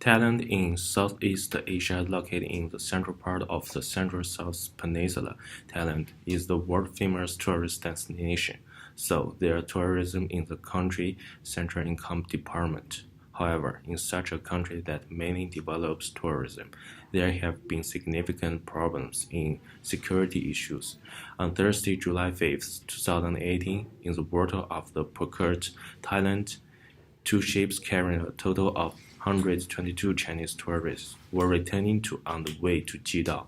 Thailand in Southeast Asia, located in the central part of the Central South Peninsula. Thailand is the world-famous tourist destination, so there tourism in the country central income department. However, in such a country that mainly develops tourism, there have been significant problems in security issues. On Thursday, July 5, 2018, in the water of the Phuket, Thailand, two ships carrying a total of 122 Chinese tourists were returning on the way to Jidao.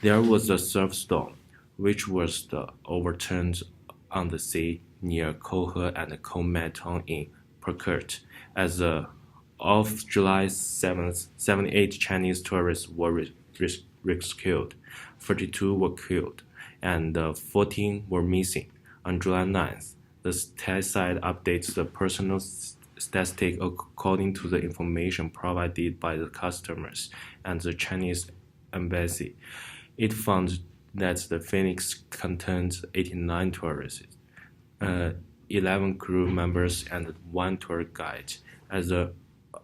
There was a surf storm, which was overturned on the sea near Koh He and Koh Metong in Phuket. As of July 7th, 78 Chinese tourists were rescued, 42 were killed, and 14 were missing. On July 9th, the Thai side updates the personal statistic according to the information provided by the customers and the Chinese embassy. It found that the Phoenix contained 89 tourists, 11 crew members, and 1 tour guide. As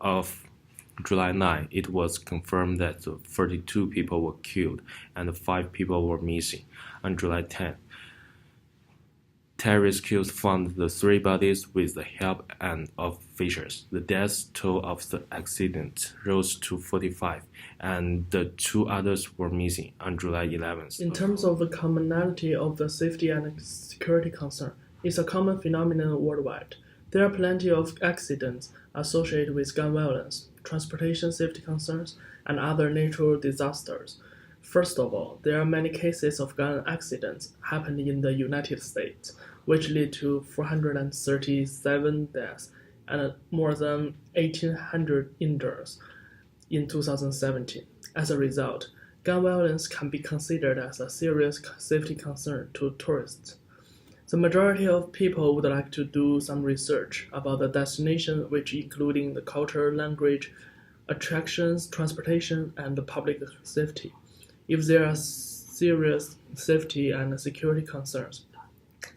of July 9, it was confirmed that 42 people were killed and 5 people were missing. On July 10, Thai rescuers found the 3 bodies with the help of fishers. The death toll of the accident rose to 45, and the 2 others were missing on July 11th. In terms of the commonality of the safety and security concern, it's a common phenomenon worldwide. There are plenty of accidents associated with gun violence, transportation safety concerns, and other natural disasters. First of all, there are many cases of gun accidents happening in the United States, which lead to 437 deaths and more than 1,800 injuries in 2017. As a result, gun violence can be considered as a serious safety concern to tourists. The majority of people would like to do some research about the destination, which including the culture, language, attractions, transportation, and public safety. If there are serious safety and security concerns,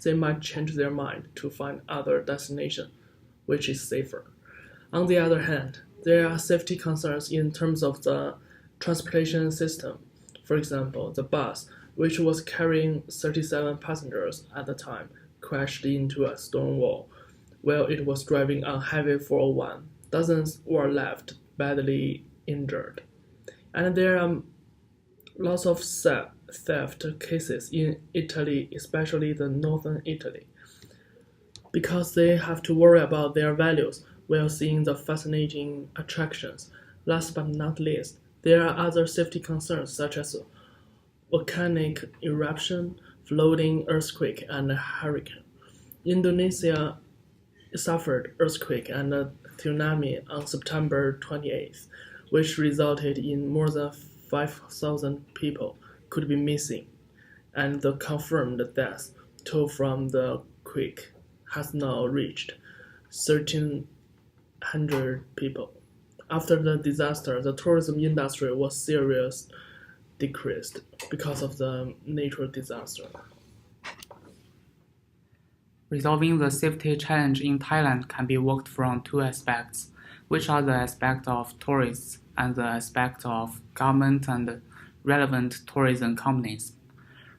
they might change their mind to find other destination, which is safer. On the other hand, there are safety concerns in terms of the transportation system. For example, the bus, which was carrying 37 passengers at the time, crashed into a stone wall while it was driving on Highway 401. Dozens were left badly injured. And there are lots of theft cases in Italy, especially the northern Italy, because they have to worry about their values while seeing the fascinating attractions. Last but not least, there are other safety concerns such as volcanic eruption, flooding, earthquake, and hurricane. Indonesia suffered earthquake and a tsunami on September 28th, which resulted in more than 5,000 people could be missing, and the confirmed death toll from the quake has now reached 1,300 people. After the disaster, the tourism industry was seriously decreased because of the natural disaster. Resolving the safety challenge in Thailand can be worked from 2 aspects, which are the aspect of tourists and the aspect of government and relevant tourism companies.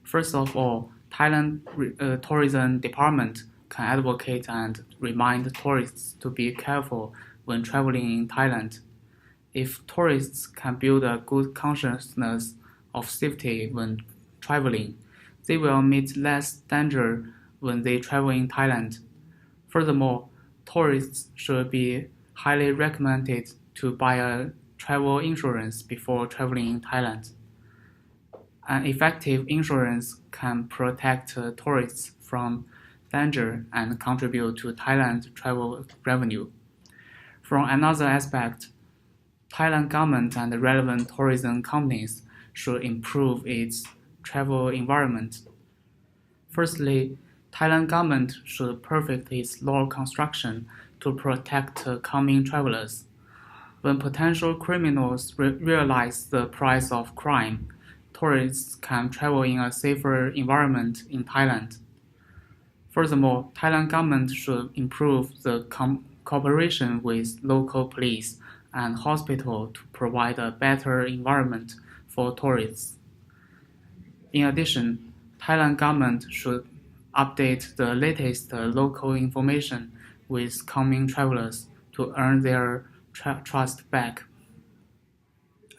First of all, Thailand tourism department can advocate and remind tourists to be careful when traveling in Thailand. If tourists can build a good consciousness of safety when traveling, they will meet less danger when they travel in Thailand. Furthermore, tourists should be highly recommended to buy a travel insurance before traveling in Thailand. An effective insurance can protect tourists from danger and contribute to Thailand's travel revenue. From another aspect, Thailand government and relevant tourism companies should improve its travel environment. Firstly, Thailand government should perfect its law construction to protect coming travelers. When potential criminals realize the price of crime, tourists can travel in a safer environment in Thailand. Furthermore, Thailand government should improve the cooperation with local police and hospital to provide a better environment for tourists. In addition, Thailand government should update the latest local information with coming travelers to earn their trust back.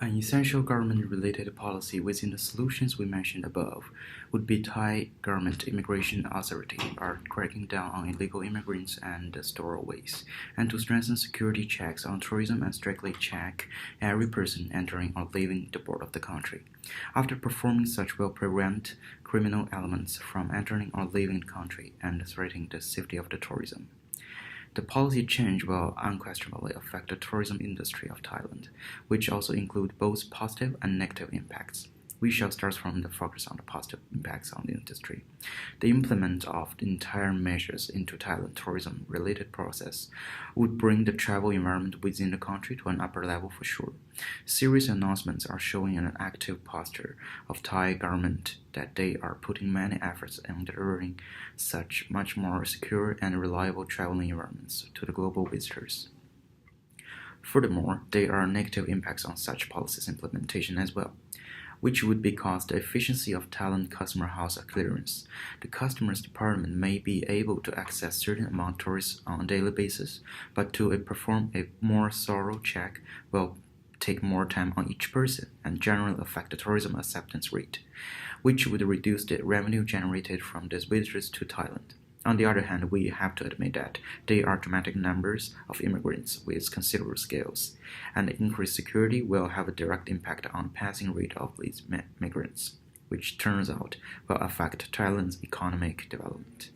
An essential government-related policy within the solutions we mentioned above would be Thai government immigration authority are cracking down on illegal immigrants and stowaways, and to strengthen security checks on tourism and strictly check every person entering or leaving the border of the country. After performing such well-programmed criminal elements from entering or leaving the country and threatening the safety of the tourism. The policy change will unquestionably affect the tourism industry of Thailand, which also include both positive and negative impacts. We shall start from the focus on the positive impacts on the industry. The implement of the entire measures into Thailand tourism-related process would bring the travel environment within the country to an upper level for sure. Serious announcements are showing an active posture of Thai government that they are putting many efforts in delivering such much more secure and reliable traveling environments to the global visitors. Furthermore, there are negative impacts on such policies implementation as well, which would because the efficiency of Thailand customer house clearance. The customs department may be able to access certain amount of tourists on a daily basis, but to perform a more thorough check will take more time on each person and generally affect the tourism acceptance rate, which would reduce the revenue generated from these visitors to Thailand. On the other hand, we have to admit that there are dramatic numbers of immigrants with considerable scales, and increased security will have a direct impact on the passing rate of these migrants, which turns out will affect Thailand's economic development.